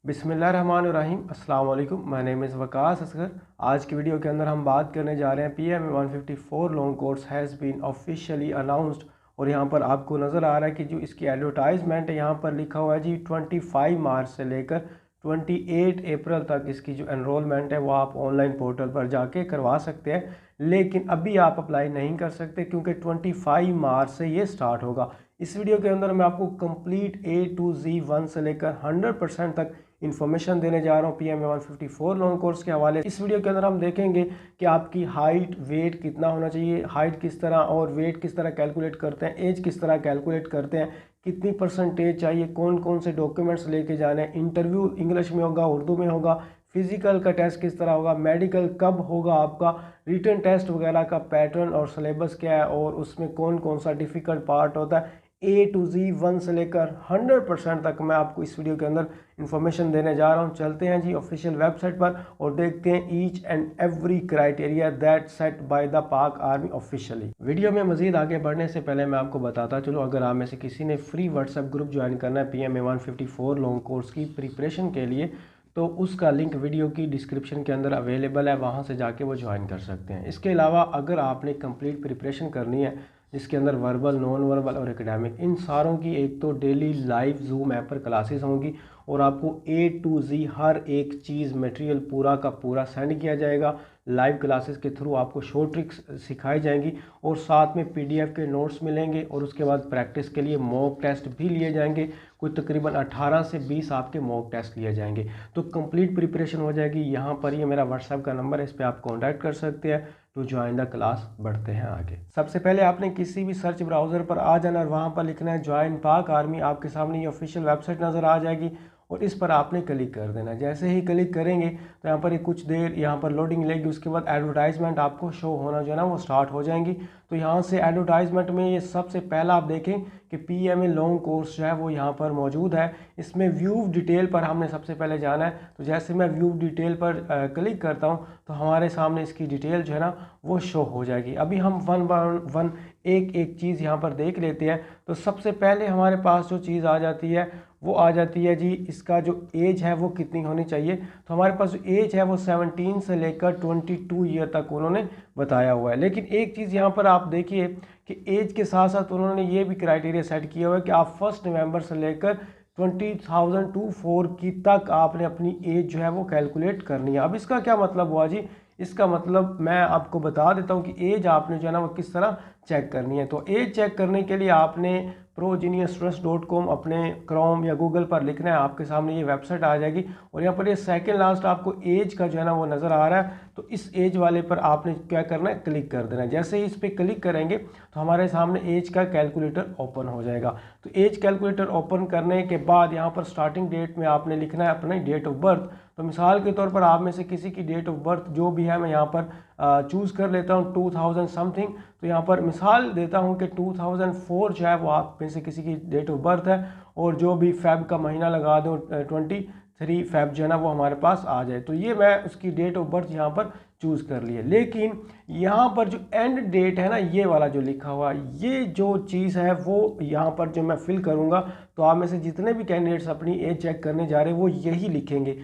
बिस्मिल्लाहिर्रहमानिर्रहीम अस्सलाम वालेकुम। My name is Waqas Asghar. आज की वीडियो के अंदर हम बात करने जा रहे हैं PMA 154 long course has been officially announced. और यहाँ पर आपको नज़र आ रहा है कि जो इसकी एडवर्टाइजमेंट है यहाँ पर लिखा हुआ है जी 25 मार्च से लेकर 28 अप्रैल तक इसकी जो एनरोलमेंट है वो आप ऑनलाइन पोर्टल पर जाके करवा सकते हैं। लेकिन अभी आप अप्लाई नहीं कर सकते क्योंकि 25 मार्च से ये स्टार्ट होगा। इस वीडियो के अंदर मैं आपको कंप्लीट A to Z 1 से लेकर 100% तक इन्फॉर्मेशन देने जा रहा हूँ PMA 154 लॉन्ग कोर्स के हवाले। इस वीडियो के अंदर हम देखेंगे कि आपकी हाइट वेट कितना होना चाहिए, हाइट किस तरह और वेट किस तरह कैलकुलेट करते हैं, एज किस तरह कैलकुलेट करते हैं, कितनी परसेंटेज चाहिए, कौन कौन से डॉक्यूमेंट्स लेके जाने हैं, इंटरव्यू इंग्लिश में होगा उर्दू में होगा, फिजिकल का टेस्ट किस तरह होगा, मेडिकल कब होगा, आपका रिटन टेस्ट वगैरह का पैटर्न और सिलेबस क्या है और उसमें कौन कौन सा डिफ़िकल्ट पार्ट होता है। A to Z 1 से लेकर 100% तक मैं आपको इस वीडियो के अंदर इन्फॉर्मेशन देने जा रहा हूं। चलते हैं जी ऑफिशियल वेबसाइट पर और देखते हैं each and every criteria that set by the पाक आर्मी ऑफिशियली। वीडियो में मजीद आगे बढ़ने से पहले मैं आपको बताता चलूँ, अगर आप में से किसी ने फ्री व्हाट्सएप ग्रुप ज्वाइन करना है PMA 154 लॉन्ग कोर्स की प्रिपरेशन के लिए, तो उसका लिंक वीडियो की डिस्क्रिप्शन के अंदर अवेलेबल है, वहाँ से जाके वो ज्वाइन कर सकते हैं। इसके अलावा अगर आपने कंप्लीट प्रिपरेशन करनी है जिसके अंदर वर्बल, नॉन वर्बल और एकेडमिक, इन सारों की एक तो डेली लाइव जूम ऐप पर क्लासेस होंगी और आपको A to Z हर एक चीज़ मटेरियल पूरा का पूरा सेंड किया जाएगा। लाइव क्लासेस के थ्रू आपको शॉर्ट ट्रिक्स सिखाई जाएंगी और साथ में PDF के नोट्स मिलेंगे और उसके बाद प्रैक्टिस के लिए मॉक टेस्ट भी लिए जाएंगे। कोई तकरीबन 18 से 20 आपके मॉक टेस्ट लिए जाएंगे, तो कंप्लीट प्रिपरेशन हो जाएगी। यहाँ पर ये मेरा व्हाट्सएप का नंबर है, इस पर आप कॉन्टैक्ट कर सकते हैं। तो ज्वाइन द क्लास, बढ़ते हैं आगे। सबसे पहले आपने किसी भी सर्च ब्राउज़र पर आ जाना और वहाँ पर लिखना है ज्वाइन पाक आर्मी। आपके सामने ये ऑफिशियल वेबसाइट नज़र आ जाएगी और इस पर आपने क्लिक कर देना। जैसे ही क्लिक करेंगे तो यहाँ पर कुछ देर यहाँ पर लोडिंग लेगी, उसके बाद एडवर्टाइजमेंट आपको शो होना जो है ना वो स्टार्ट हो जाएंगी। तो यहाँ से एडवर्टाइजमेंट में ये सबसे पहला आप देखें कि PMA लॉन्ग कोर्स जो है वो यहाँ पर मौजूद है। इसमें व्यू डिटेल पर हमने सबसे पहले जाना है। तो जैसे मैं व्यू डिटेल पर क्लिक करता हूँ तो हमारे सामने इसकी डिटेल जो है ना वो शो हो जाएगी। अभी हम वन बाय वन एक एक चीज़ यहाँ पर देख लेते हैं। तो सबसे पहले हमारे पास जो चीज़ आ जाती है वो आ जाती है जी, इसका जो एज है वो कितनी होनी चाहिए। तो हमारे पास जो एज है वो 17 से लेकर 22 ईयर तक उन्होंने बताया हुआ है। लेकिन एक चीज़ यहाँ पर आप देखिए कि एज के साथ साथ उन्होंने ये भी क्राइटेरिया सेट किया हुआ है कि आप 1 नवंबर से लेकर 2004 की तक आपने अपनी एज जो है वो कैलकुलेट करनी है। अब इसका क्या मतलब हुआ जी? इसका मतलब मैं आपको बता देता हूँ कि एज आपने जो है ना वो किस तरह चेक करनी है। तो एज चेक करने के लिए आपने progeniusstrust.com अपने क्रोम या गूगल पर लिखना है। आपके सामने ये वेबसाइट आ जाएगी और यहाँ पर ये सेकंड लास्ट आपको एज का जो है ना वो नज़र आ रहा है। तो इस एज वाले पर आपने क्या करना है, क्लिक कर देना है। जैसे ही इस पर क्लिक करेंगे तो हमारे सामने एज का कैलकुलेटर ओपन हो जाएगा। तो एज कैलकुलेटर ओपन करने के बाद यहाँ पर स्टार्टिंग डेट में आपने लिखना है अपनी डेट ऑफ बर्थ। तो मिसाल के तौर पर आप में से किसी की डेट ऑफ बर्थ जो भी है मैं यहाँ पर चूज़ कर लेता हूँ 2000 समथिंग। तो यहाँ पर मिसाल देता हूँ कि 2004 जो है वो आप में से किसी की डेट ऑफ बर्थ है और जो भी फेब का महीना लगा दो 23 फेब जो है ना वो हमारे पास आ जाए। तो ये मैं उसकी डेट ऑफ बर्थ यहाँ पर चूज़ कर लिया। लेकिन यहाँ पर जो एंड डेट है ना ये वाला जो लिखा हुआ ये जो चीज़ है वो यहाँ पर जो मैं फिल करूँगा तो आप में से जितने भी कैंडिडेट्स अपनी एज चेक करने जा रहे हैं वो यही लिखेंगे।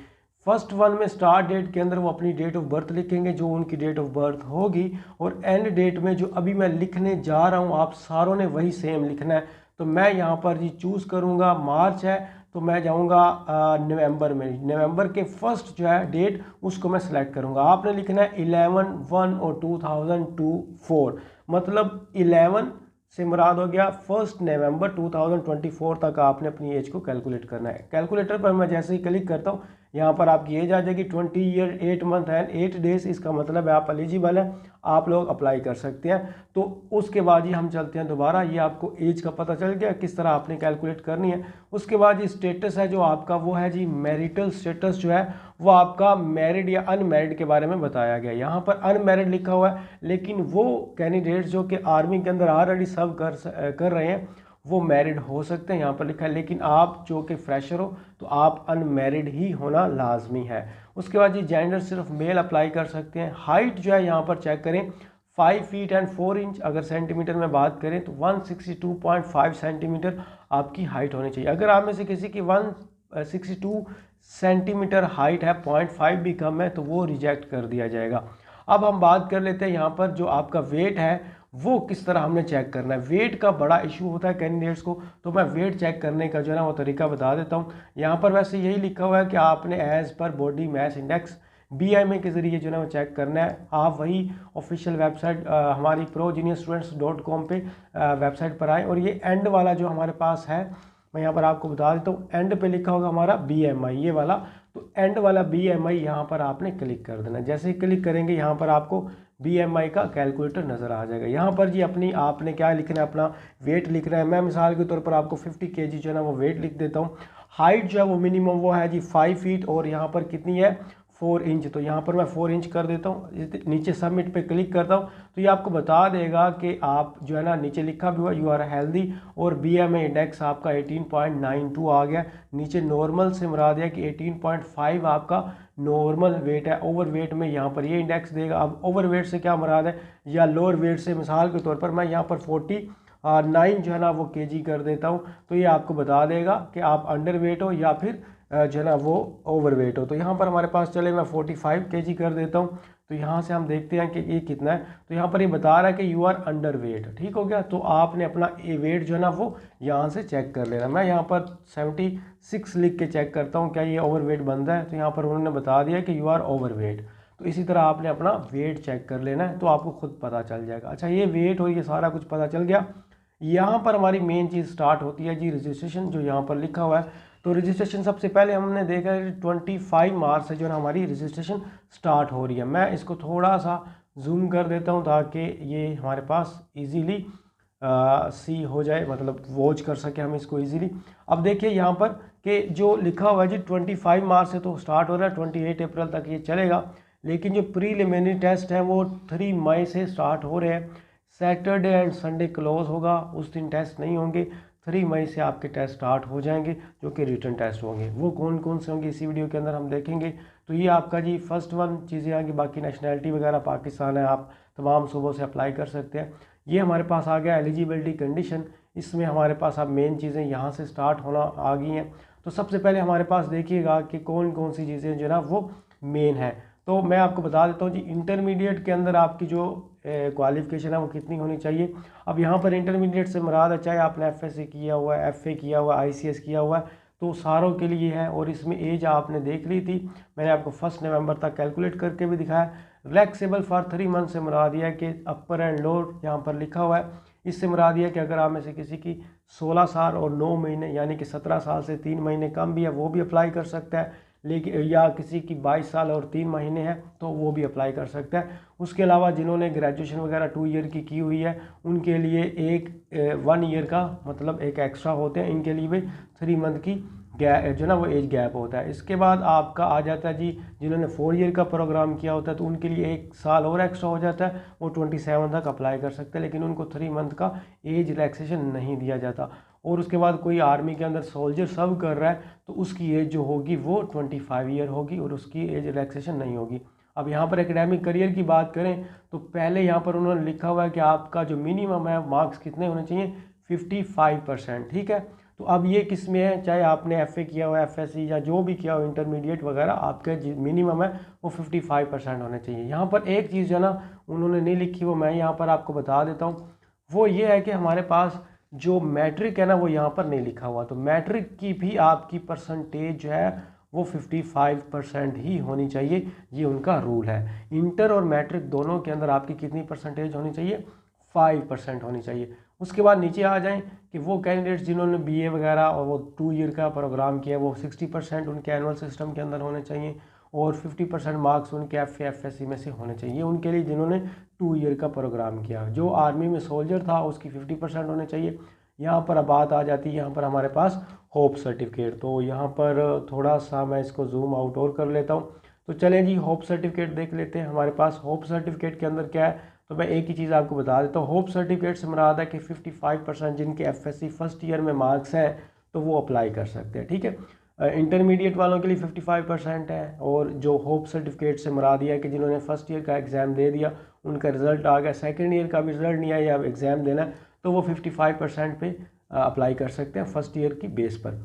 फर्स्ट वन में स्टार्ट डेट के अंदर वो अपनी डेट ऑफ बर्थ लिखेंगे जो उनकी डेट ऑफ बर्थ होगी और एंड डेट में जो अभी मैं लिखने जा रहा हूँ आप सारों ने वही सेम लिखना है। तो मैं यहाँ पर जी चूज़ करूँगा मार्च है तो मैं जाऊँगा नवंबर में। नवंबर के फर्स्ट जो है डेट उसको मैं सेलेक्ट करूँगा। आपने लिखना है 11/1 और 2024, मतलब 11 से मुराद हो गया 1 नवंबर 2024 तक आपने अपनी एज को कैलकुलेट करना है। कैलकुलेटर पर मैं जैसे ही क्लिक करता हूँ यहाँ पर आपकी एज आ जाएगी 20 ईयर 8 मंथ एंड 8 डेज। इसका मतलब है आप एलिजिबल हैं, आप लोग अप्लाई कर सकते हैं। तो उसके बाद ही हम चलते हैं दोबारा, ये आपको एज का पता चल गया किस तरह आपने कैलकुलेट करनी है। उसके बाद ये स्टेटस है जो आपका वो है जी मैरिटल स्टेटस जो है वो आपका मैरिड या अनमैरिड के बारे में बताया गया। यहाँ पर अनमैरिड लिखा हुआ है लेकिन वो कैंडिडेट्स जो कि आर्मी के अंदर ऑलरेडी सर्व कर रहे हैं वो मैरिड हो सकते हैं, यहाँ पर लिखा है। लेकिन आप जो कि फ्रेशर हो तो आप अनमैरिड ही होना लाजमी है। उसके बाद ये जेंडर सिर्फ मेल अप्लाई कर सकते हैं। हाइट जो है यहाँ पर चेक करें 5 फीट एंड 4 इंच, अगर सेंटीमीटर में बात करें तो 162.5 सेंटीमीटर आपकी हाइट होनी चाहिए। अगर आप में से किसी की 162 सेंटीमीटर हाइट है, 0.5 भी कम है तो वो रिजेक्ट कर दिया जाएगा। अब हम बात कर लेते हैं यहाँ पर जो आपका वेट है वो किस तरह हमने चेक करना है। वेट का बड़ा इशू होता है कैंडिडेट्स को, तो मैं वेट चेक करने का जो है ना वो तरीका बता देता हूँ। यहाँ पर वैसे यही लिखा हुआ है कि आपने as per body mass index BMI के ज़रिए जो है वो चेक करना है। आप वही ऑफिशियल वेबसाइट हमारी projuniorstudents.com पे वेबसाइट पर आए और ये एंड वाला जो हमारे पास है मैं यहाँ पर आपको बता देता हूँ, एंड पे लिखा होगा हमारा BMI ये वाला, तो एंड वाला BMI यहाँ पर आपने क्लिक कर देना। जैसे ही क्लिक करेंगे यहाँ पर आपको BMI का कैलकुलेटर नज़र आ जाएगा। यहाँ पर जी अपनी आपने क्या लिखना है, अपना वेट लिखना है। मैं मिसाल के तौर पर आपको 50 kg जो है ना वो वेट लिख देता हूँ। हाइट जो है वो मिनिमम वो है जी 5 फीट और यहाँ पर कितनी है 4 इंच, तो यहाँ पर मैं 4 इंच कर देता हूँ। नीचे सबमिट पे क्लिक करता हूँ तो ये आपको बता देगा कि आप जो है ना, नीचे लिखा भी हुआ यू आर हेल्दी और BMI इंडेक्स आपका 18.92 आ गया। नीचे नॉर्मल से मुराद है कि 18.5 आपका नॉर्मल वेट है। ओवर वेट में यहाँ पर ये इंडेक्स देगा। अब ओवर वेट से क्या मुराद है या लोअर वेट से, मिसाल के तौर पर मैं यहाँ पर 49 जो है ना वो kg कर देता हूँ, तो ये आपको बता देगा कि आप अंडर वेट हो या फिर जो है ना वो ओवर वेट हो। तो यहाँ पर हमारे पास चले मैं 45 kg कर देता हूँ, तो यहाँ से हम देखते हैं कि ये कितना है। तो यहाँ पर ये बता रहा है कि यू आर अंडर वेट, ठीक हो गया। तो आपने अपना वेट जो है ना वो यहाँ से चेक कर लेना। मैं यहाँ पर 76 लिख के चेक करता हूँ क्या ये ओवर वेट बनता है, तो यहाँ पर उन्होंने बता दिया कि यू आर ओवर वेट। तो इसी तरह आपने अपना वेट चेक कर लेना है तो आपको खुद पता चल जाएगा। अच्छा, ये वेट और ये सारा कुछ पता चल गया। यहाँ पर हमारी मेन चीज़ स्टार्ट होती है जी रजिस्ट्रेशन, जो यहाँ पर लिखा हुआ है। तो रजिस्ट्रेशन सबसे पहले हमने देखा है 25 मार्च से जो है हमारी रजिस्ट्रेशन स्टार्ट हो रही है। मैं इसको थोड़ा सा जूम कर देता हूँ ताकि ये हमारे पास इजीली सी हो जाए, मतलब वॉच कर सके हम इसको इजीली। अब देखिए यहाँ पर कि जो लिखा हुआ है जी 25 मार्च से तो स्टार्ट हो रहा है, 28 अप्रैल तक ये चलेगा। लेकिन जो प्रीलिमिनरी टेस्ट हैं वो 3 मई से स्टार्ट हो रहे हैं। सैटरडे एंड संडे क्लोज होगा, उस दिन टेस्ट नहीं होंगे। 3 मई से आपके टेस्ट स्टार्ट हो जाएंगे जो कि रिटर्न टेस्ट होंगे। वो कौन कौन से होंगे इसी वीडियो के अंदर हम देखेंगे। तो ये आपका जी फर्स्ट वन चीज़ें आएंगी, बाकी नेशनैलिटी वगैरह पाकिस्तान है, आप तमाम सूबों से अप्लाई कर सकते हैं। ये हमारे पास आ गया एलिजिबिलिटी कंडीशन, इसमें हमारे पास अब मेन चीज़ें यहाँ से स्टार्ट होना आ गई हैं। तो सबसे पहले हमारे पास देखिएगा कि कौन कौन सी चीज़ें जो है ना वो मेन है। तो मैं आपको बता देता हूँ जी इंटरमीडिएट के अंदर आपकी जो क्वालिफिकेशन है वो कितनी होनी चाहिए। अब यहाँ पर इंटरमीडिएट से मुराद है चाहे आपने FSC किया हुआ है, FA किया हुआ है, ICS किया हुआ है, तो सारों के लिए है। और इसमें एज आपने देख ली थी, मैंने आपको 1 नवंबर तक कैलकुलेट करके भी दिखाया। रिलैक्सेबल फॉर 3 मंथ से मुराद है कि अपर एंड लोअर यहाँ पर लिखा हुआ है। इससे मुराद है कि अगर आप में से किसी की 16 साल और 9 महीने यानी कि 17 साल से 3 महीने कम भी है वो भी अप्लाई कर सकता है, लेकिन या किसी की 22 साल और 3 महीने है तो वो भी अप्लाई कर सकता है। उसके अलावा जिन्होंने ग्रेजुएशन वगैरह 2 ईयर की हुई है उनके लिए 1 ईयर का मतलब एक एक्स्ट्रा होते हैं, इनके लिए भी 3 मंथ की गैप जो ना वो एज गैप होता है। इसके बाद आपका आ जाता है जी जिन्होंने 4 ईयर का प्रोग्राम किया होता है तो उनके लिए 1 साल और एक्स्ट्रा हो जाता है, वो 27 तक अप्लाई कर सकते हैं, लेकिन उनको 3 मंथ का एज रिलैक्सेशन नहीं दिया जाता। और उसके बाद कोई आर्मी के अंदर सोल्जर सर्व कर रहा है तो उसकी एज जो होगी वो 25 ईयर होगी और उसकी एज रिलैक्सेशन नहीं होगी। अब यहाँ पर एकेडमिक करियर की बात करें तो पहले यहाँ पर उन्होंने लिखा हुआ है कि आपका जो मिनिमम है मार्क्स कितने होने चाहिए 55%, ठीक है। तो अब ये किस में है, चाहे आपने FA किया हो, FSC या जो भी किया हो इंटरमीडिएट वगैरह, आपका मिनिमम है वो 55% होने चाहिए। यहाँ पर एक चीज़ जो ना उन्होंने नहीं लिखी वो मैं यहाँ पर आपको बता देता हूँ, वो ये है कि हमारे पास जो मैट्रिक है ना वो यहाँ पर नहीं लिखा हुआ। तो मैट्रिक की भी आपकी परसेंटेज जो है वो 55% ही होनी चाहिए, ये उनका रूल है। इंटर और मैट्रिक दोनों के अंदर आपकी कितनी परसेंटेज होनी चाहिए 5% होनी चाहिए। उसके बाद नीचे आ जाएं कि वो कैंडिडेट्स जिन्होंने BA वगैरह और वो 2 ईयर का प्रोग्राम किया वो 60% उनके एनुअल सिस्टम के अंदर होने चाहिए और 50% मार्क्स उनके FA FSC में से होने चाहिए उनके लिए जिन्होंने 2 ईयर का प्रोग्राम किया। जो आर्मी में सोल्जर था उसकी 50% होने चाहिए। यहाँ पर अब बात आ जाती है यहाँ पर हमारे पास होप सर्टिफिकेट। तो यहाँ पर थोड़ा सा मैं इसको जूम आउट और कर लेता हूँ। तो चलें जी होप सर्टिफिकेट देख लेते हैं। हमारे पास होप सर्टिफिकेट के अंदर क्या है, तो मैं एक ही चीज़ आपको बता देता हूँ। होप सर्टिफिकेट से मुराद है कि 55% जिनके FSC फर्स्ट ईयर में मार्क्स हैं तो वो अप्लाई कर सकते हैं, ठीक है। इंटरमीडिएट वालों के लिए 55% है और जो होप सर्टिफिकेट से मुराद है कि जिन्होंने फर्स्ट ईयर का एग्ज़ाम दे दिया उनका रिजल्ट आ गया, सेकेंड ईयर का भी रिजल्ट नहीं आया, अब एग्ज़ाम देना है तो वो 55% पे अप्लाई कर सकते हैं फर्स्ट ईयर की बेस पर।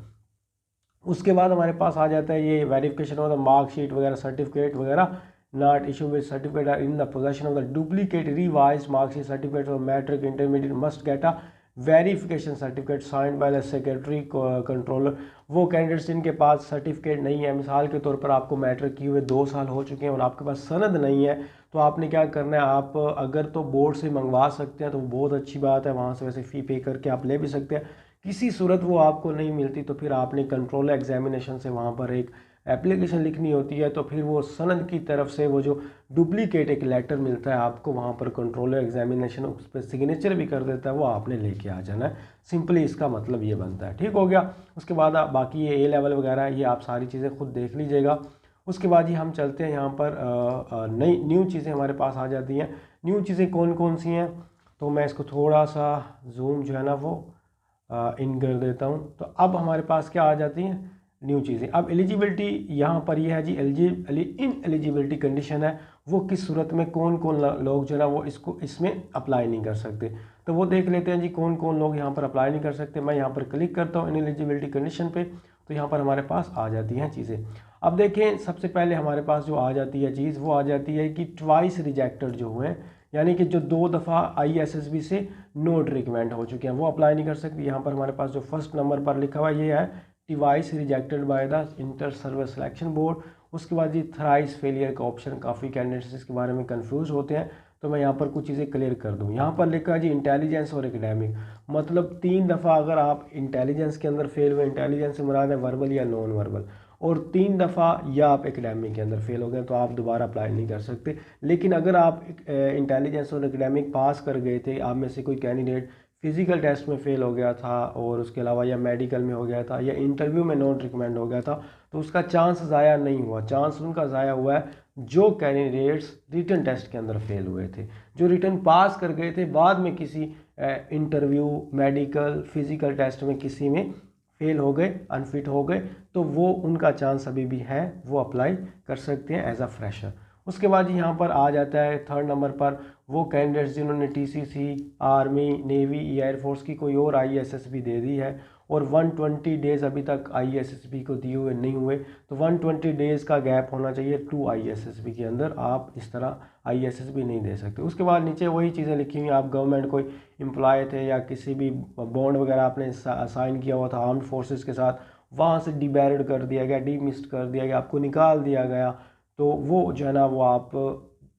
उसके बाद हमारे पास आ जाता है ये वेरिफिकेशन ऑफ द मार्कशीट वगैरह, सर्टिफिकेट वगैरह not issue with certificate are in the possession of the duplicate revise marksheet certificate of matric intermediate must get a verification certificate signed by the secretary controller. वो candidates जिनके पास certificate नहीं है, मिसाल के तौर पर आपको मैट्रिक किए हुए 2 साल हो चुके हैं और आपके पास सनद नहीं है, तो आपने क्या करना है, आप अगर तो बोर्ड से मंगवा सकते हैं तो बहुत अच्छी बात है, वहाँ से वैसे फ़ी पे करके आप ले भी सकते हैं। किसी सूरत वो आपको नहीं मिलती तो फिर आपने कंट्रोल एग्जामिनेशन से वहाँ पर एक एप्लीकेशन लिखनी होती है, तो फिर वो सनद की तरफ से वो जो डुप्लीकेट एक लेटर मिलता है आपको, वहाँ पर कंट्रोल एग्जामिनेशन उस पर सिग्नेचर भी कर देता है, वो आपने लेके आ जाना है। सिंपली इसका मतलब ये बनता है। ठीक हो गया। उसके बाद बाकी ये ए लेवल वगैरह ये आप सारी चीज़ें खुद देख लीजिएगा। उसके बाद ही हम चलते हैं यहाँ पर नई न्यू चीज़ें हमारे पास आ जाती हैं। न्यू चीज़ें कौन कौन सी हैं, तो मैं इसको थोड़ा सा जूम जो है ना वो इन कर देता हूँ। तो अब हमारे पास क्या आ जाती हैं न्यू चीज़ें। अब एलिजिबिलिटी यहाँ पर ये है जी, इन एलिजिबिलिटी कंडीशन है, वो किस सूरत में कौन कौन लोग जो है ना वो इसमें अप्लाई नहीं कर सकते। तो वो देख लेते हैं जी कौन कौन लोग यहाँ पर अप्लाई नहीं कर सकते। मैं यहाँ पर क्लिक करता हूँ इन एलिजिबिलिटी कंडीशन पे, तो यहाँ पर हमारे पास आ जाती हैं चीज़ें। अब देखें सबसे पहले हमारे पास जो आ जाती है चीज़ वो आ जाती है कि ट्वाइस रिजेक्टेड जो हुए, यानी कि जो 2 दफ़ा ISSB से नोट रिकमेंड हो चुके हैं वो अप्लाई नहीं कर सकते। यहाँ पर हमारे पास जो फर्स्ट नंबर पर लिखा हुआ ये है twice rejected by the inter service selection board. उसके बाद ये थ्राइस फेलियर का ऑप्शन, काफ़ी कैंडिडेट्स इसके बारे में कंफ्यूज होते हैं, तो मैं यहाँ पर कुछ चीज़ें क्लियर कर दूँ। यहाँ पर लिखा है जी इंटेलिजेंस और एकेडमिक, मतलब 3 दफ़ा अगर आप इंटेलिजेंस के अंदर फेल हुए, इंटेलिजेंस से मुराद है वर्बल या नॉन वर्बल, और 3 दफ़ा या आप एकेडमिक के अंदर फेल हो गए तो आप दोबारा अप्लाई नहीं कर सकते। लेकिन अगर आप इंटेलिजेंस और एकेडमिक पास कर गए थे, आप में से कोई कैंडिडेट फिज़िकल टेस्ट में फ़ेल हो गया था और उसके अलावा या मेडिकल में हो गया था या इंटरव्यू में नॉट रिकमेंड हो गया था, तो उसका चांस ज़ाया नहीं हुआ। चांस उनका ज़ाया हुआ है जो कैंडिडेट्स रिटन टेस्ट के अंदर फेल हुए थे। जो रिटन पास कर गए थे, बाद में किसी इंटरव्यू, मेडिकल, फिज़िकल टेस्ट में किसी में फेल हो गए, अनफिट हो गए, तो वो उनका चांस अभी भी है, वो अप्लाई कर सकते हैं एज अ फ्रेशर। उसके बाद यहाँ पर आ जाता है 3rd नंबर पर वो कैंडिडेट्स जिन्होंने TCC, आर्मी, नेवी, एयरफोर्स की कोई और ISSB दे दी है और 120 डेज़ अभी तक ISSB को दिए हुए नहीं हुए, तो 120 डेज़ का गैप होना चाहिए 2 ISSB के अंदर, आप इस तरह ISSB नहीं दे सकते। उसके बाद नीचे वही चीज़ें लिखी हुई, आप गवर्नमेंट कोई एम्प्लॉय थे या किसी भी बॉन्ड वगैरह आपने साइन किया हुआ था आर्म्ड फोर्सेस के साथ, वहाँ से डिबैरिड कर दिया गया, डीमिस्ड कर दिया गया, आपको निकाल दिया गया, तो वो जो है ना वो आप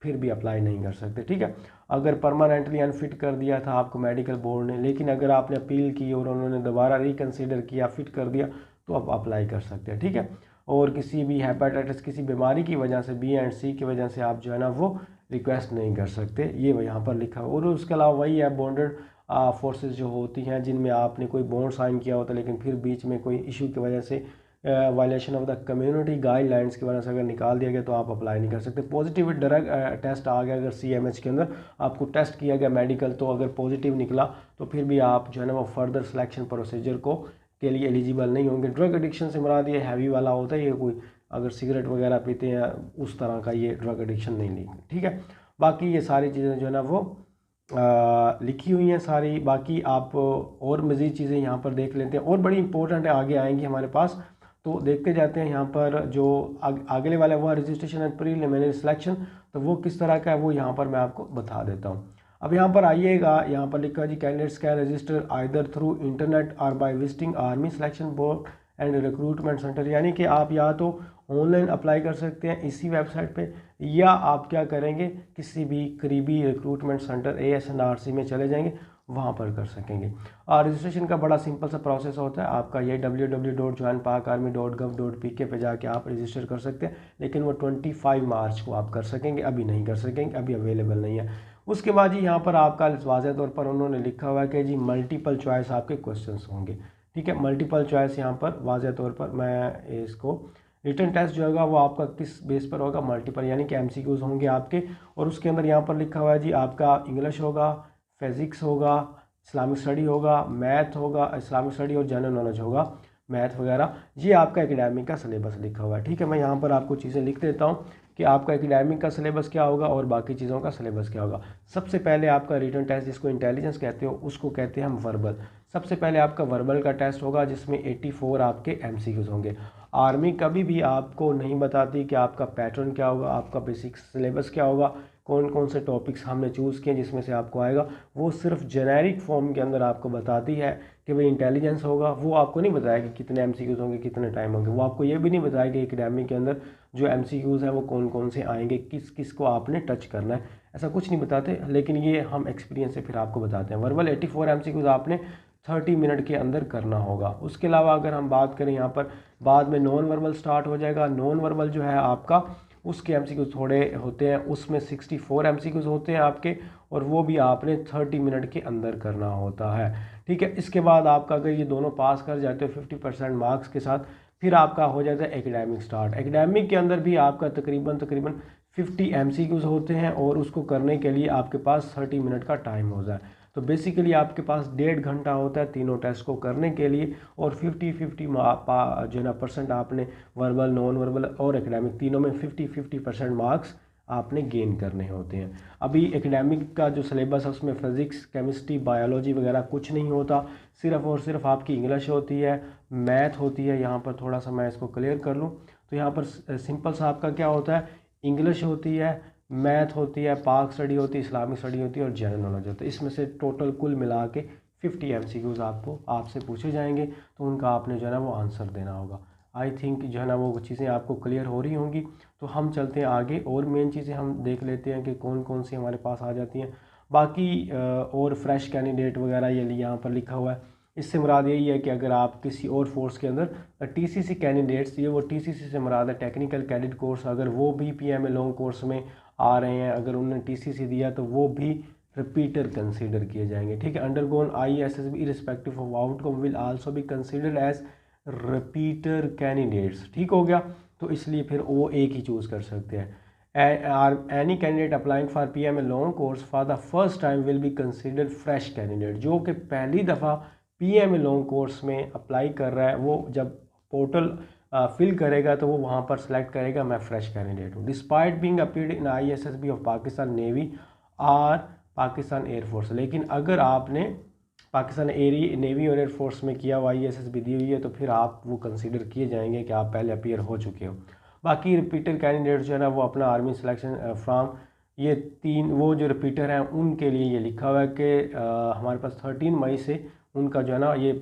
फिर भी अप्लाई नहीं कर सकते। ठीक है। अगर परमानेंटली अनफिट कर दिया था आपको मेडिकल बोर्ड ने, लेकिन अगर आपने अपील की और उन्होंने दोबारा रिकन्सिडर किया, फिट कर दिया, तो आप अप्लाई कर सकते हैं। ठीक है। और किसी भी हेपेटाइटिस, किसी बीमारी की वजह से, B एंड C की वजह से आप जो है ना वो रिक्वेस्ट नहीं कर सकते, ये यहाँ पर लिखा है। और उसके अलावा वही है बॉन्डेड फोर्सेस जो होती हैं जिनमें आपने कोई बॉन्ड साइन किया होता है लेकिन फिर बीच में कोई इशू की वजह से violation of the community guidelines की वजह से अगर निकाल दिया गया तो आप अप्लाई नहीं कर सकते। पॉजिटिव ड्रग टेस्ट आ गया अगर CMH के अंदर आपको टेस्ट किया गया मेडिकल, तो अगर पॉजिटिव निकला तो फिर भी आप जो है ना वो फर्दर सिलेक्शन प्रोसीजर के लिए एलिजिबल नहीं होंगे। ड्रग एडिक्शन से मुराद ये हैवी वाला होता है, ये कोई अगर सिगरेट वगैरह पीते हैं उस तरह का ये ड्रग एडिक्शन नहीं ली। ठीक है। बाकी ये सारी चीज़ें जो है ना वो लिखी हुई हैं सारी। बाकी आप और मज़ीद चीज़ें यहाँ पर देख लेते हैं और बड़ी इंपॉर्टेंट है, आगे आएंगी हमारे पास, तो देखते जाते हैं। यहाँ पर जो आगे वाला वो रजिस्ट्रेशन एंड प्रीलिमिनरी सिलेक्शन, तो वो किस तरह का है वो यहाँ पर मैं आपको बता देता हूँ। अब यहाँ पर आइएगा, यहाँ पर लिखा जी candidates can register either through internet or by visiting army selection board and recruitment centre, यानी कि आप या तो ऑनलाइन अप्लाई कर सकते हैं इसी वेबसाइट पे, या आप क्या करेंगे किसी भी करीबी रिक्रूटमेंट सेंटर ASNRC में चले जाएंगे, वहाँ पर कर सकेंगे। और रजिस्ट्रेशन का बड़ा सिंपल सा प्रोसेस होता है, आपका ये www.joinpakarmy.pk पे जाके आप रजिस्टर कर सकते हैं, लेकिन वो 25 मार्च को आप कर सकेंगे, अभी नहीं कर सकेंगे, अभी अवेलेबल नहीं है। उसके बाद जी यहाँ पर आपका वाज़ेह तौर पर उन्होंने लिखा हुआ है कि जी मल्टीपल चॉइस आपके क्वेश्चंस होंगे। ठीक है। मल्टीपल चॉइस यहाँ पर वाज़ेह तौर पर मैं इसको रिटन टेस्ट जो होगा वो आपका किस बेस पर होगा, मल्टीपल, यानी कि MCQs होंगे आपके। और उसके अंदर यहाँ पर लिखा हुआ है जी आपका इंग्लिश होगा, फिज़िक्स होगा, इस्लामिक स्टडी होगा, मैथ होगा, इस्लामिक स्टडी और जनरल नॉलेज होगा, मैथ वगैरह, ये आपका एकेडमिक का सिलेबस लिखा हुआ है। ठीक है। मैं यहाँ पर आपको चीज़ें लिख देता हूँ कि आपका एकेडमिक का सिलेबस क्या होगा और बाकी चीज़ों का सिलेबस क्या होगा। सबसे पहले आपका रिटन टेस्ट जिसको इंटेलिजेंस कहते हो उसको कहते हैं हम वर्बल। सबसे पहले आपका वर्बल का टेस्ट होगा जिसमें 84 आपके MCQs होंगे। आर्मी कभी भी आपको नहीं बताती कि आपका पैटर्न क्या होगा, आपका बेसिक सिलेबस क्या होगा, कौन कौन से टॉपिक्स हमने चूज़ किए जिसमें से आपको आएगा। वो सिर्फ जेनेरिक फॉर्म के अंदर आपको बताती है कि भाई इंटेलिजेंस होगा। वो आपको नहीं बताएगा कि कितने MCQs होंगे, कितने टाइम होंगे। वो आपको ये भी नहीं बताएगा कि एकेडमिक के अंदर जो MCQs हैं वो कौन कौन से आएंगे, किस किस को आपने टच करना है, ऐसा कुछ नहीं बताते। लेकिन ये हम एक्सपीरियंस से फिर आपको बताते हैं। वर्बल 84 MCQs आपने 30 मिनट के अंदर करना होगा। उसके अलावा अगर हम बात करें यहाँ पर बाद में नॉन वर्बल स्टार्ट हो जाएगा। नॉन वर्बल जो है आपका उसके MCQs थोड़े होते हैं, उसमें 64 MCQs होते हैं आपके, और वो भी आपने 30 मिनट के अंदर करना होता है। ठीक है, इसके बाद आपका अगर ये दोनों पास कर जाते हो 50% मार्क्स के साथ, फिर आपका हो जाता है एकेडमिक स्टार्ट। एकेडमिक के अंदर भी आपका तकरीबन 50 MCQs होते हैं और उसको करने के लिए आपके पास 30 मिनट का टाइम होता है। तो बेसिकली आपके पास 1.5 घंटा होता है तीनों टेस्ट को करने के लिए, और 50-50 जो है ना परसेंट आपने वर्बल, नॉन वर्बल और एकेडमिक तीनों में 50-50% मार्क्स आपने गेन करने होते हैं। अभी एकेडमिक का जो सिलेबस है उसमें फिज़िक्स, केमिस्ट्री, बायोलॉजी वगैरह कुछ नहीं होता, सिर्फ और सिर्फ आपकी इंग्लिश होती है, मैथ होती है। यहाँ पर थोड़ा सा मैं इसको क्लियर कर लूँ तो यहाँ पर सिंपल सा आपका क्या होता है, इंग्लिश होती है, मैथ होती है, पाक स्टडी होती है, इस्लामिक स्टडी होती है और जनरल नॉलेज होती है। इसमें से टोटल कुल मिला के 50 MCQs आपसे पूछे जाएंगे, तो उनका आपने जो है ना वो आंसर देना होगा। आई थिंक जो है ना वो चीज़ें आपको क्लियर हो रही होंगी। तो हम चलते हैं आगे और मेन चीज़ें हम देख लेते हैं कि कौन कौन सी हमारे पास आ जाती हैं। बाकी और फ्रेश कैंडिडेट वगैरह ये यहाँ पर लिखा हुआ है, इससे मुराद यही है कि अगर आप किसी और फोर्स के अंदर TCC कैंडिडेट्स, ये वो TCC से मुराद है टेक्निकल कैडेट कोर्स, अगर वो भी PMA लॉन्ग कोर्स में आ रहे हैं, अगर उन्होंने TCC दिया तो वो भी रिपीटर कंसीडर किए जाएंगे। ठीक है, undergone ISSB irrespective of outcome will also be considered as repeater candidates. ठीक हो गया, तो इसलिए फिर वो एक ही चूज़ कर सकते हैं। Any candidate applying for PMA long course for the first time will be considered fresh candidate. जो कि पहली दफ़ा PMA लॉन्ग कोर्स में अप्लाई कर रहा है, वो जब पोर्टल फिल करेगा तो वो वहाँ पर सेलेक्ट करेगा मैं फ्रेश कैंडिडेट हूँ। Despite being appeared in ISSB of Pakistan navy और पाकिस्तान एयरफोर्स। लेकिन अगर आपने पाकिस्तान नेवी और एयरफोर्स में किया हुआ ISSB दी हुई है तो फिर आप वो कंसीडर किए जाएंगे कि आप पहले अपीयर हो चुके हो। बाकी रिपीटर कैंडिडेट जो है ना वो अपना आर्मी सिलेक्शन फ्राम, ये तीन वो जो रिपीटर हैं उनके लिए ये लिखा हुआ है कि हमारे पास 13 मई से उनका जो है ना ये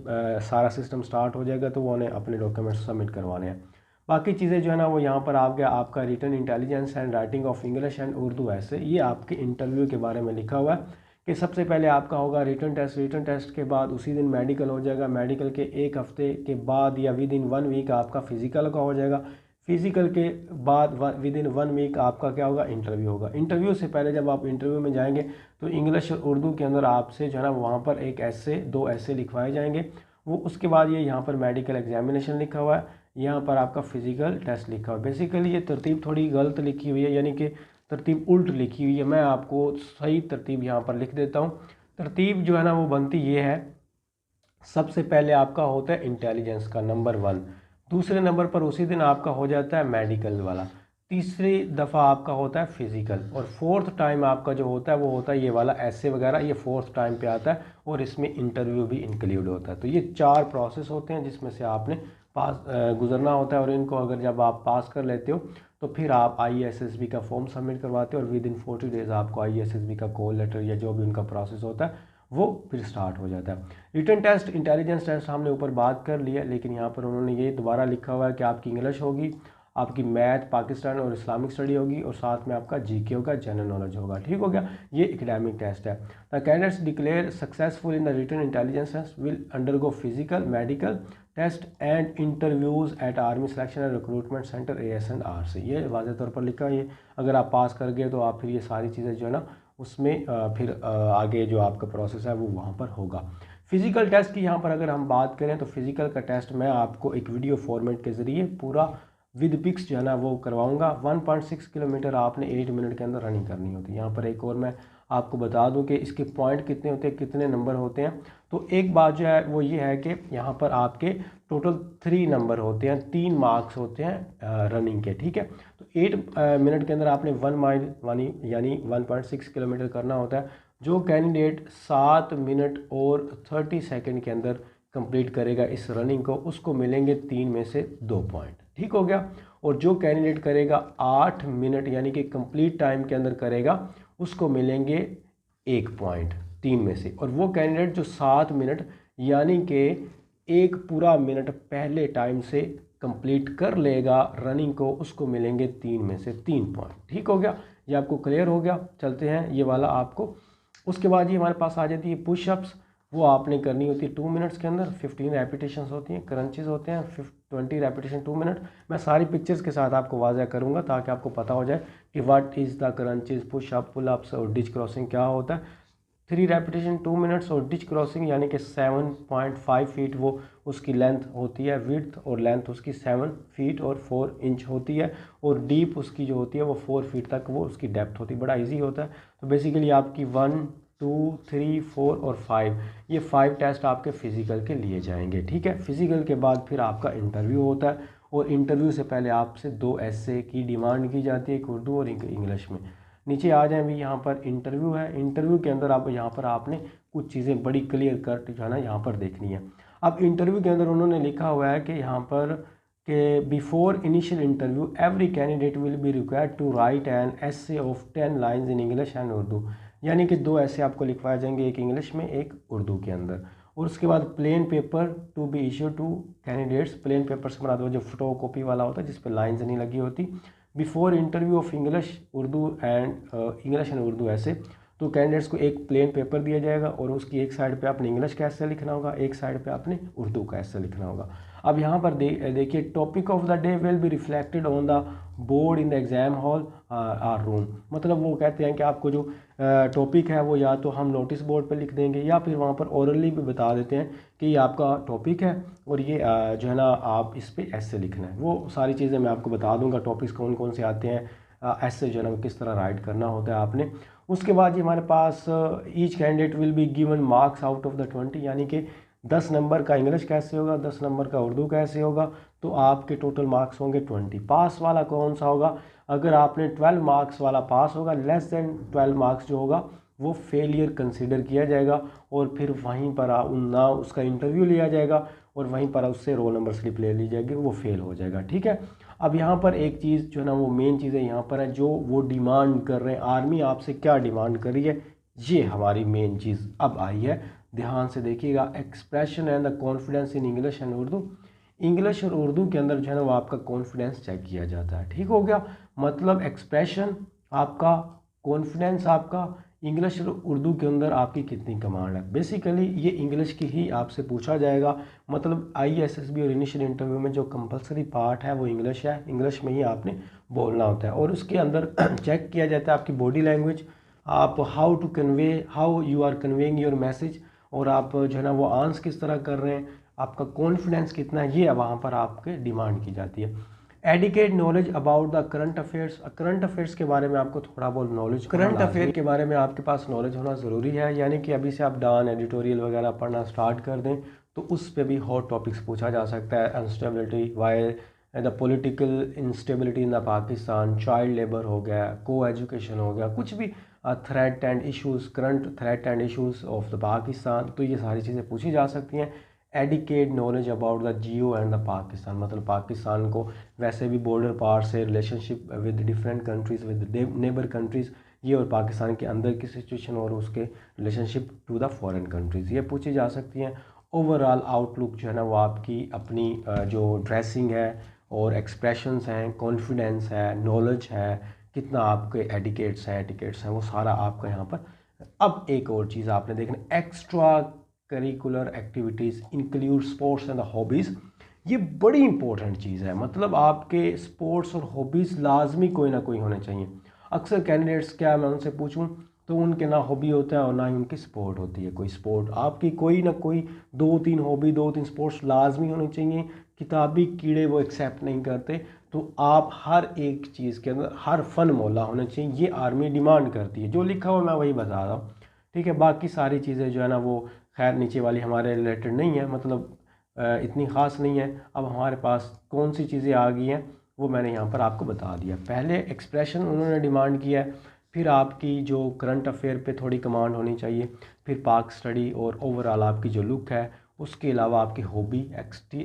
सारा सिस्टम स्टार्ट हो जाएगा, तो वो उन्हें अपने डॉक्यूमेंट्स सबमिट करवाने हैं। बाकी चीज़ें जो है ना वो यहाँ पर आ गया आपका written intelligence and writing of English and Urdu. ऐसे ये आपके इंटरव्यू के बारे में लिखा हुआ है कि सबसे पहले आपका होगा रिटन टेस्ट, रिटन टेस्ट के बाद उसी दिन मेडिकल हो जाएगा, मेडिकल के एक हफ्ते के बाद या विद इन 1 वीक आपका फिज़िकल का हो जाएगा, फिज़िकल के बाद विद इन 1 वीक आपका क्या होगा, इंटरव्यू होगा। इंटरव्यू से पहले जब आप इंटरव्यू में जाएंगे तो इंग्लिश और उर्दू के अंदर आपसे जो है ना वहाँ पर एक ऐसे 2 ऐसे लिखवाए जाएंगे। वो उसके बाद ये यहाँ पर मेडिकल एग्जामिनेशन लिखा हुआ है, यहाँ पर आपका फ़िज़िकल टेस्ट लिखा हुआ है। बेसिकली ये तरतीब थोड़ी गलत लिखी हुई है, यानी कि तरतीब उल्ट लिखी हुई है। मैं आपको सही तरतीब यहाँ पर लिख देता हूँ। तरतीब जो है ना वो बनती ये है, सबसे पहले आपका होता है इंटेलिजेंस का नंबर 1, दूसरे नंबर पर उसी दिन आपका हो जाता है मेडिकल वाला, तीसरी दफ़ा आपका होता है फिज़िकल, और फोर्थ टाइम आपका जो होता है वो होता है ये वाला ऐसे वगैरह, ये फोर्थ टाइम पे आता है और इसमें इंटरव्यू भी इंक्लूड होता है। तो ये 4 प्रोसेस होते हैं जिसमें से आपने पास गुजरना होता है, और इनको अगर जब आप पास कर लेते हो तो फिर आप ISSB का फॉर्म सबमिट करवाते हो और विद इन 40 डेज़ आपको ISSB का कॉल लेटर या जो भी उनका प्रोसेस होता है वो फिर स्टार्ट हो जाता है। रिटन टेस्ट, इंटेलिजेंस टेस्ट हमने ऊपर बात कर लिया, लेकिन यहाँ पर उन्होंने ये दोबारा लिखा हुआ है कि आपकी इंग्लिश होगी, आपकी मैथ, पाकिस्तान और इस्लामिक स्टडी होगी, और साथ में आपका GK होगा, जनरल नॉलेज होगा। ठीक हो गया, ये एकेडमिक टेस्ट है। The candidates declare successful in the written intelligence test will undergo physical, medical test and interviews at army selection and recruitment centre ASNRC। ये वाज़ेह तौर पर लिखा है। ये अगर आप पास कर गए तो आप फिर ये सारी चीज़ें जो है ना उसमें फिर आगे जो आपका प्रोसेस है वो वहाँ पर होगा। फिज़िकल टेस्ट की यहाँ पर अगर हम बात करें तो फिज़िकल का टेस्ट मैं आपको एक वीडियो फॉर्मेट के ज़रिए पूरा विद पिक्स जो है ना वो करवाऊँगा। 1.6 किलोमीटर आपने 8 मिनट के अंदर रनिंग करनी होती है। यहाँ पर एक और मैं आपको बता दूं कि इसके पॉइंट कितने होते हैं, कितने नंबर होते हैं। तो एक बात जो है वो ये है कि यहाँ पर आपके टोटल 3 नंबर होते हैं, 3 मार्क्स होते हैं रनिंग के। ठीक है, तो 8 मिनट के अंदर आपने 1 माइल यानी 1.6 किलोमीटर करना होता है। जो कैंडिडेट 7 मिनट और 30 सेकंड के अंदर कंप्लीट करेगा इस रनिंग को, उसको मिलेंगे 3 में से 2 पॉइंट। ठीक हो गया। और जो कैंडिडेट करेगा 8 मिनट यानी कि कंप्लीट टाइम के अंदर करेगा, उसको मिलेंगे 1 पॉइंट 3 में से। और वो कैंडिडेट जो 7 मिनट यानी कि एक पूरा मिनट पहले टाइम से कंप्लीट कर लेगा रनिंग को, उसको मिलेंगे 3 में से 3 पॉइंट। ठीक हो गया। ये आपको क्लियर हो गया। चलते हैं ये वाला आपको। उसके बाद ये हमारे पास आ जाती है पुशअप्स। वो आपने करनी होती है 2 मिनट्स के अंदर, 15 रेपिटेशंस होती हैं। क्रंचेस होते हैं 20 रेपिटेशन 2 मिनट। मैं सारी पिक्चर्स के साथ आपको वाज़ह करूंगा ताकि आपको पता हो जाए कि what is the crunches, pushup, pullups और डिच क्रॉसिंग क्या होता है। 3 रेपिटेशन 2 मिनट्स और डिच क्रॉसिंग यानी कि 7.5 फीट वो उसकी लेंथ होती है, विड्थ और लेंथ उसकी 7 फीट और 4 इंच होती है। और डीप उसकी जो होती है वो 4 फीट तक वो उसकी डेप्थ होती है। बड़ा इजी होता है। तो बेसिकली आपकी 1, 2, 3, 4 और 5, ये 5 टेस्ट आपके फ़िज़िकल के लिए जाएंगे। ठीक है। फ़िज़िकल के बाद फिर आपका इंटरव्यू होता है और इंटरव्यू से पहले आपसे 2 ऐसे की डिमांड की जाती है, एक उर्दू और एक इंग्लिश में। नीचे आ जाएं भी, यहाँ पर इंटरव्यू है। इंटरव्यू के अंदर आप यहाँ पर आपने कुछ चीज़ें बड़ी क्लियर कट जो है ना यहाँ पर देखनी है। अब इंटरव्यू के अंदर उन्होंने लिखा हुआ है कि यहाँ पर कि before initial interview every candidate will be required to write an essay of 10 lines in English and Urdu, यानी कि 2 ऐसे आपको लिखवाए जाएंगे, एक इंग्लिश में एक उर्दू के अंदर। और उसके बाद plain paper to be issue to candidates. Plain paper से बना जो फोटो कॉपी वाला होता है जिस पर लाइन्स नहीं लगी होती। Before interview of English and Urdu ऐसे। तो कैंडिडेट्स को एक प्लेन पेपर दिया जाएगा और उसकी एक साइड पे आपने इंग्लिश का ऐसे लिखना होगा, एक साइड पे आपने उर्दू का ऐसे लिखना होगा। अब यहाँ पर देखिए, topic of the day will be reflected on the board in the exam hall or room. मतलब वो कहते हैं कि आपको जो टॉपिक है वो या तो हम नोटिस बोर्ड पे लिख देंगे या फिर वहाँ पर ओरली भी बता देते हैं कि ये आपका टॉपिक है और ये जो है ना आप इस पर ऐसे लिखना है। वो सारी चीज़ें मैं आपको बता दूंगा, टॉपिक्स कौन कौन से आते हैं, ऐसे जो है ना किस तरह राइट करना होता है आपने। उसके बाद ये हमारे पास each candidate will be given marks out of the 20, यानी कि 10 नंबर का इंग्लिश कैसे होगा, 10 नंबर का उर्दू कैसे होगा, तो आपके टोटल मार्क्स होंगे 20। पास वाला कौन सा होगा, अगर आपने 12 मार्क्स वाला पास होगा, लेस देन 12 मार्क्स जो होगा वो फेलियर कंसीडर किया जाएगा और फिर वहीं पर ना उसका इंटरव्यू लिया जाएगा और वहीं पर उससे रोल नंबर स्लिप ले ली जाएगी, वो फेल हो जाएगा। ठीक है। अब यहाँ पर एक चीज़ जो है ना वो मेन चीज़ें यहाँ पर है जो वो डिमांड कर रहे हैं, आर्मी आपसे क्या डिमांड कर रही है, ये हमारी मेन चीज़ अब आई है। ध्यान से देखिएगा, expression and the confidence in English and Urdu. English और उर्दू के अंदर जो है ना वो आपका कॉन्फिडेंस चेक किया जाता है। ठीक हो गया। मतलब एक्सप्रेशन आपका, कॉन्फिडेंस आपका, इंग्लिश और उर्दू के अंदर आपकी कितनी कमांड है। बेसिकली ये इंग्लिश की ही आपसे पूछा जाएगा। मतलब ISSB और इनिशियल इंटरव्यू में जो कंपलसरी पार्ट है वो इंग्लिश है, इंग्लिश में ही आपने बोलना होता है। और उसके अंदर चेक किया जाता है आपकी बॉडी लैंग्वेज, आप how you are conveying your message, और आप जो है ना वो आंस किस तरह कर रहे हैं, आपका कॉन्फिडेंस कितना है, ये वहाँ पर आपके डिमांड की जाती है। Adequate knowledge about the current affairs. Current affairs के बारे में आपको थोड़ा बहुत नॉलेज, करंट अफेयर के बारे में आपके पास नॉलेज होना ज़रूरी है। यानी कि अभी से आप डान एडिटोरियल वगैरह पढ़ना स्टार्ट कर दें तो उस पर भी हॉट टॉपिक्स पूछा जा सकता है। Instability, why the political instability in the Pakistan, child labour हो गया, को एजुकेशन हो गया, कुछ भी threat and issues, current threat and issues of the Pakistan, तो ये सारी चीज़ें पूछी जा सकती हैं। Adequate knowledge about the geo and the Pakistan, मतलब पाकिस्तान को वैसे भी बॉर्डर पार से relationship with different countries, with neighbour countries, ये और पाकिस्तान के अंदर की सिचुएशन और उसके relationship to the foreign countries, ये पूछी जा सकती हैं। ओवरऑल आउटलुक जो है ना वो आपकी अपनी जो ड्रेसिंग है और एक्सप्रेशंस हैं, कॉन्फिडेंस है, नॉलेज है, कितना आपके एडिकेट्स हैं, एटिकेट्स हैं, वो सारा आपका यहाँ पर। अब एक और चीज़ आपने देखना, extra curricular activities include sports and hobbies. ये बड़ी इंपॉर्टेंट चीज़ है। मतलब आपके स्पोर्ट्स और हॉबीज़ लाजमी कोई ना कोई होने चाहिए। अक्सर कैंडिडेट्स क्या मैं उनसे पूछूं तो उनके ना हॉबी होता है और ना ही उनकी स्पोर्ट होती है। कोई स्पोर्ट आपकी कोई ना कोई 2-3 हॉबी, 2-3 स्पोर्ट्स लाजमी होनी चाहिए। किताबी कीड़े वो एक्सेप्ट नहीं करते। तो आप हर एक चीज़ के अंदर हर फन मौला होना चाहिए, ये आर्मी डिमांड करती है। जो लिखा हुआ मैं वही बता रहा हूँ। ठीक है। बाकी सारी चीज़ें जो है ना वो खैर नीचे वाली हमारे रिलेटेड नहीं है, मतलब इतनी ख़ास नहीं है। अब हमारे पास कौन सी चीज़ें आ गई हैं वो मैंने यहाँ पर आपको बता दिया। पहले एक्सप्रेशन उन्होंने डिमांड किया है फिर आपकी जो करंट अफेयर पे थोड़ी कमांड होनी चाहिए, फिर पाक स्टडी और ओवरऑल आपकी जो लुक है। उसके अलावा आपकी hobby,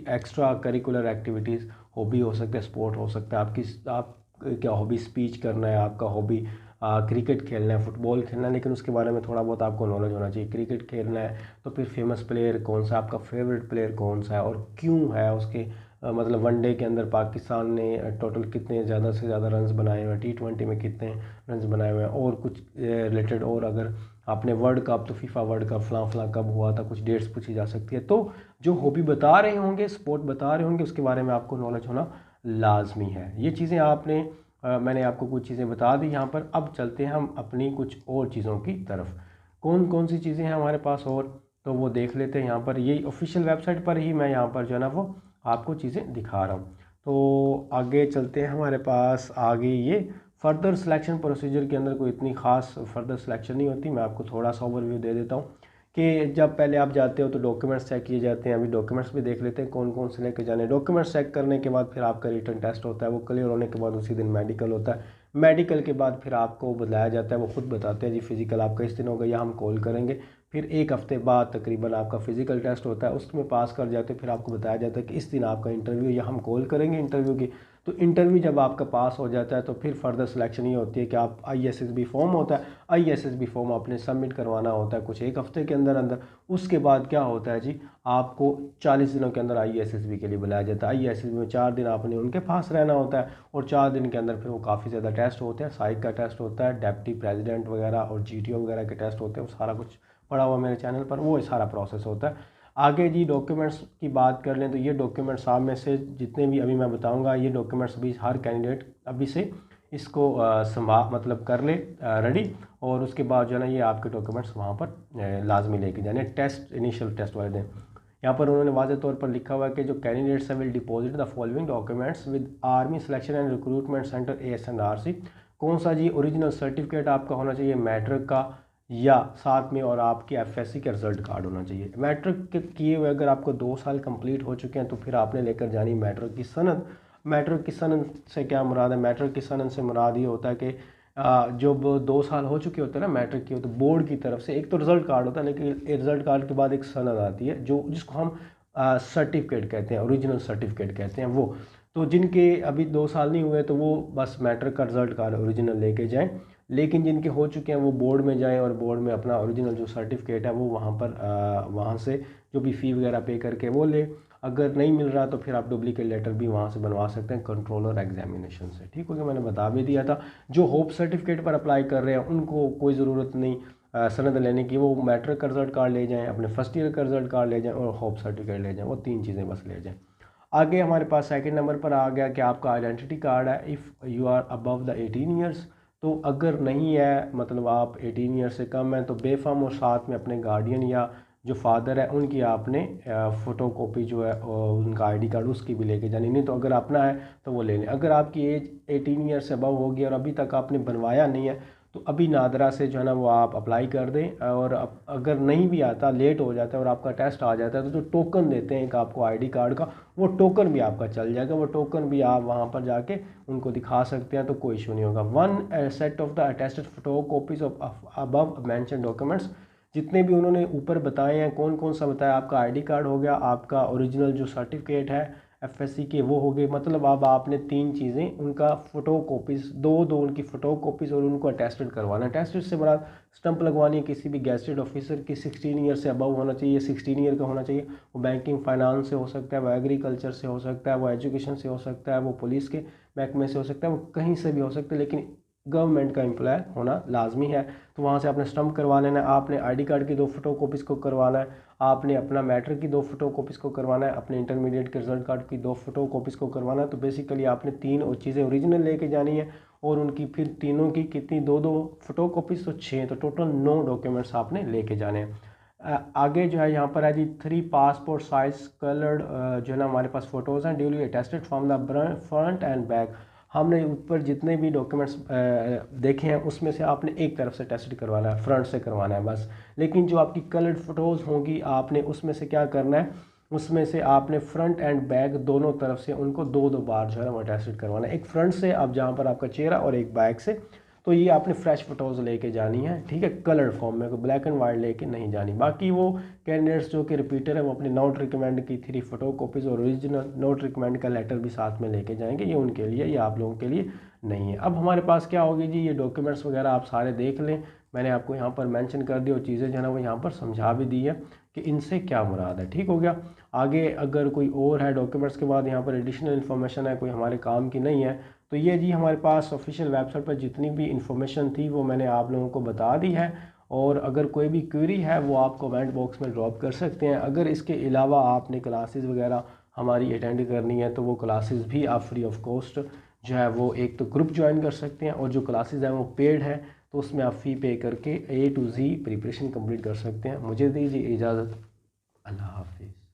extra curricular activities, hobby हो सकता है स्पोर्ट हो सकता है आपकी, आप क्या हॉबी स्पीच करना है, आपका हॉबी क्रिकेट खेलना है, फुटबॉल खेलना है, लेकिन उसके बारे में थोड़ा बहुत आपको नॉलेज होना चाहिए। क्रिकेट खेलना है तो फिर फेमस प्लेयर कौन सा, आपका फेवरेट प्लेयर कौन सा है और क्यों है उसके, मतलब वनडे के अंदर पाकिस्तान ने टोटल कितने ज़्यादा से ज़्यादा रन्स बनाए हुए हैं, T20 में कितने रन्स बनाए हुए हैं, और कुछ रिलेटेड। और अगर आपने वर्ल्ड कप, तो फीफा वर्ल्ड कप फलां कब हुआ था, कुछ डेट्स पूछी जा सकती है। तो जो हॉबी बता रहे होंगे, स्पोर्ट बता रहे होंगे, उसके बारे में आपको नॉलेज होना लाजमी है। ये चीज़ें आपने मैंने आपको कुछ चीज़ें बता दी यहाँ पर। अब चलते हैं हम अपनी कुछ और चीज़ों की तरफ। कौन कौन सी चीज़ें हैं हमारे पास और, तो वो देख लेते हैं। यहाँ पर यही ऑफिशियल वेबसाइट पर ही मैं यहाँ पर जो है ना वो आपको चीज़ें दिखा रहा हूँ। तो आगे चलते हैं, हमारे पास आगे ये फर्दर सिलेक्शन प्रोसीजर के अंदर कोई इतनी खास फर्दर सिलेक्शन नहीं होती। मैं आपको थोड़ा सा ओवरव्यू दे देता हूँ कि जब पहले आप जाते हो तो डॉक्यूमेंट्स चेक किए जाते हैं। अभी डॉक्यूमेंट्स भी देख लेते हैं कौन कौन से लेके जाने। डॉक्यूमेंट्स चेक करने के बाद फिर आपका रिटन टेस्ट होता है, वो क्लियर होने के बाद उसी दिन मेडिकल होता है। मेडिकल के बाद फिर आपको बुलाया जाता है, वो खुद बताते हैं जी फिज़िकल आपका इस दिन होगा या हम कॉल करेंगे। फिर एक हफ्ते बाद तकरीबन आपका फ़िज़िकल टेस्ट होता है, उसमें पास कर जाते फिर आपको बताया जाता है कि इस दिन आपका इंटरव्यू या हम कॉल करेंगे इंटरव्यू की। तो इंटरव्यू जब आपका पास हो जाता है तो फिर फर्दर सिलेक्शन ये होती है कि आप ISSB फॉर्म होता है, ISSB फॉर्म आपने सबमिट करवाना होता है कुछ एक हफ्ते के अंदर अंदर। उसके बाद क्या होता है जी, आपको 40 दिनों के अंदर ISSB के लिए बुलाया जाता है। ISSB में 4 दिन आपने उनके पास रहना होता है और 4 दिन के अंदर फिर वो काफ़ी ज़्यादा टेस्ट होते हैं। साइक का टेस्ट होता है, डेप्टी प्रेसिडेंट वगैरह और GTO वगैरह के टेस्ट होते हैं। वो सारा कुछ पड़ा हुआ मेरे चैनल पर, वो सारा प्रोसेस होता है। आगे जी डॉक्यूमेंट्स की बात कर लें तो ये डॉक्यूमेंट्स आप में से जितने भी अभी मैं बताऊंगा, ये डॉक्यूमेंट्स भी हर कैंडिडेट अभी से इसको मतलब कर ले रेडी। और उसके बाद जो है ना ये आपके डॉक्यूमेंट्स वहाँ पर लाजमी लेके जाने। टेस्ट इनिशियल टेस्ट वाले दिन यहाँ पर उन्होंने वाज़े तौर पर लिखा हुआ है कि जो candidates will deposit the following documents with army selection and recruitment centre ASNRC। कौन सा जी, ओरिजिनल सर्टिफिकेट आपका होना चाहिए मैट्रिक का, या साथ में और आपकी FSC का रिजल्ट कार्ड होना चाहिए। मैट्रिक के किए हुए अगर आपको 2 साल कंप्लीट हो चुके हैं तो फिर आपने लेकर जानी मैट्रिक की सनद। मैट्रिक की सनद से क्या मुराद है, मैट्रिक की सनद से मुराद ये होता है कि जब 2 साल हो चुके होते हैं ना मैट्रिक की, तो बोर्ड की तरफ से एक तो रिजल्ट कार्ड होता है, लेकिन रिजल्ट कार्ड के बाद एक सनद आती है जो जिसको हम सर्टिफिकेट कहते हैं, ओरिजिनल सर्टिफिकेट कहते हैं वो। तो जिनके अभी 2 साल नहीं हुए तो वो बस मैट्रिक का रिजल्ट कार्ड ओरिजिनल लेके जाएं, लेकिन जिनके हो चुके हैं वो बोर्ड में जाएं और बोर्ड में अपना ओरिजिनल जो सर्टिफिकेट है वो वहाँ पर वहाँ से जो भी फ़ी वगैरह पे करके वो ले। अगर नहीं मिल रहा तो फिर आप डुप्लीकेट लेटर भी वहाँ से बनवा सकते हैं कंट्रोलर एग्जामिनेशन से। ठीक हो गया, मैंने बता भी दिया था। जो होप सर्टिफिकेट पर अप्लाई कर रहे हैं उनको कोई ज़रूरत नहीं सनद लेने की, वो मैट्रिक का रिजल्ट कार्ड ले जाएँ, अपने फर्स्ट ईयर का रिजल्ट कार्ड ले जाएँ और होप सर्टिफिकेट ले जाएँ, वो 3 चीज़ें बस ले जाएँ। आगे हमारे पास सेकंड नंबर पर आ गया कि आपका आइडेंटिटी कार्ड है if you are above the 18 years. तो अगर नहीं है, मतलब आप 18 ईयर से कम है, तो बेफाम और साथ में अपने गार्डियन या जो फादर है उनकी आपने फ़ोटो कॉपी जो है उनका ID कार्ड उसकी भी लेके जानी। नहीं तो अगर अपना है तो वो ले लें। अगर आपकी एज 18 ईयर से अबव होगी और अभी तक आपने बनवाया नहीं है तो अभी नादरा से जो है ना वो आप अप्लाई कर दें। और अगर नहीं भी आता, लेट हो जाता है और आपका टेस्ट आ जाता है तो जो टोकन देते हैं एक आपको ID कार्ड का, वो टोकन भी आपका चल जाएगा। वो टोकन भी आप वहाँ पर जाके उनको दिखा सकते हैं, तो कोई इशू नहीं होगा। 1 set of the attested photo copies of above mention documents. जितने भी उन्होंने ऊपर बताए हैं, कौन कौन सा बताया, आपका ID कार्ड हो गया, आपका ओरिजिनल जो सर्टिफिकेट है FSC के वो हो गए। मतलब अब आपने 3 चीज़ें उनका फ़ोटो कॉपीज़, दो उनकी फ़ोटो कॉपीज़ और उनको अटेस्टेड करवाना। अटेस्टेड से बड़ा स्टंप लगवानी है किसी भी गेस्टेड ऑफिसर की, 16 ईयर से अबव होना चाहिए, 16 ईयर का होना चाहिए। वो बैंकिंग फाइनेंस से हो सकता है, वो एग्रीकल्चर से हो सकता है, वो एजुकेशन से हो सकता है, वो पुलिस के महकमे से हो सकता है, वो कहीं से भी हो सकता है, लेकिन गवर्नमेंट का एम्प्लॉय होना लाजमी है। तो वहाँ से आपने स्टंप करवा लेना है, आपने ID कार्ड की 2 फोटो कॉपीज़ को करवाना है, आपने अपना मैट्रिक की 2 फोटो कॉपीज़ को करवाना है, अपने इंटरमीडिएट के रिजल्ट कार्ड की 2 फोटो कॉपीज़ को करवाना है। तो बेसिकली आपने 3 और चीज़ें ओरिजिनल लेके जानी है और उनकी फिर तीनों की कितनी, 2-2 फोटो कॉपीज़, तो 6, तो टोटल 9 डॉक्यूमेंट्स आपने लेके जाने हैं। आगे जो है यहाँ पर है जी 3 पासपोर्ट साइज कलर्ड जो है ना हमारे पास फ़ोटोज़ हैं, duly attested from the front end back. हमने ऊपर जितने भी डॉक्यूमेंट्स देखे हैं उसमें से आपने एक तरफ से टेस्ट करवाना है, फ्रंट से करवाना है बस। लेकिन जो आपकी कलर्ड फ़ोटोज़ होंगी आपने उसमें से क्या करना है, उसमें से आपने फ्रंट एंड बैक दोनों तरफ से उनको 2-2 बार जो है वो टेस्ट करवाना है। एक फ्रंट से, अब जहाँ पर आपका चेहरा, और एक बैक से। तो ये आपने फ्रेश फ़ोटोज़ लेके जानी है, ठीक है, कलर फॉर्म में, कोई ब्लैक एंड वाइट लेके नहीं जानी। बाकी वो कैंडिडेट्स जो कि रिपीटर है वो अपनी नोट रिकमेंड की 3 फ़ोटो कॉपीज़ और ओरिजिनल नोट रिकमेंड का लेटर भी साथ में लेके जाएंगे, ये उनके लिए, ये आप लोगों के लिए नहीं है। अब हमारे पास क्या होगी जी, ये डॉक्यूमेंट्स वगैरह आप सारे देख लें, मैंने आपको यहाँ पर मेंशन कर दिया और चीज़ें जो है ना वो यहाँ पर समझा भी दी है कि इनसे क्या मुराद है, ठीक हो गया। आगे अगर कोई और है डॉक्यूमेंट्स के बाद यहाँ पर एडिशनल इन्फॉर्मेशन है, कोई हमारे काम की नहीं है, तो ये जी हमारे पास ऑफिशियल वेबसाइट पर जितनी भी इंफॉर्मेशन थी वो मैंने आप लोगों को बता दी है। और अगर कोई भी क्वेरी है वो आप कमेंट बॉक्स में ड्रॉप कर सकते हैं। अगर इसके अलावा आपने क्लासेस वगैरह हमारी अटेंड करनी है तो वो क्लासेस भी आप फ्री ऑफ कॉस्ट जो है वो एक तो ग्रुप ज्वाइन कर सकते हैं, और जो क्लासेस हैं वो पेड है, तो उसमें आप फ़ी पे करके A to Z preparation complete कर सकते हैं। मुझे दीजिए इजाज़त, अल्लाह हाफिज़।